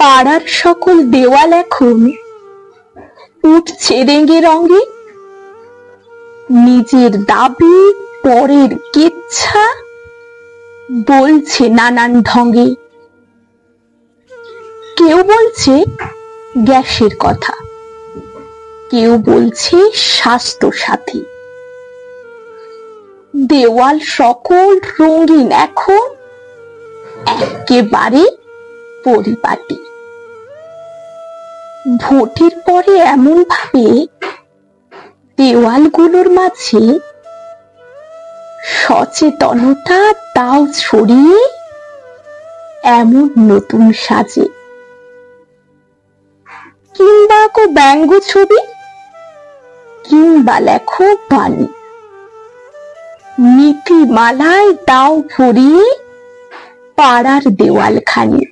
পাড়ার সকল দেওয়াল এখন উঠছে রেঙে রঙে, নিজের দাবি পরের কেচ্ছা বলছে নানান ঢঙে। কেউ বলছে গ্যাসের কথা, কেউ বলছে স্বাস্থ্য সাথী। দেওয়াল সকল রঙিন এখন একেবারে পরিপাটি। ভোটের পরে এমন ভাবে দেওয়ালগুলোর মাঝে সচেতনতা দাও ছড়িয়ে এমন নতুন সাজে। কিংবা কো ব্যঙ্গ ছবি, কিংবা লেখো বাণী, নীতিমালায় দাও ভরিয়ে পাড়ার দেওয়ালখানি।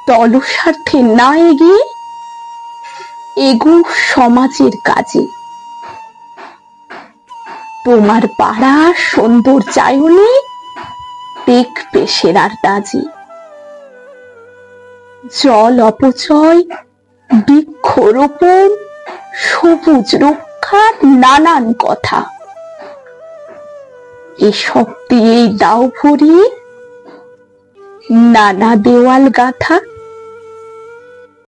দলস্বার্থে না এগিয়ে এগো সমাজের কাজে। তোমার পাড়া সৌন্দর্যায়নে দেখবে সেরার দাজি। জল অপচয়, বৃক্ষরোপণ, সবুজ রক্ষার নানান কথা, এসব দিয়েই দাও ভরিয়ে নানা দেওয়াল গাথা।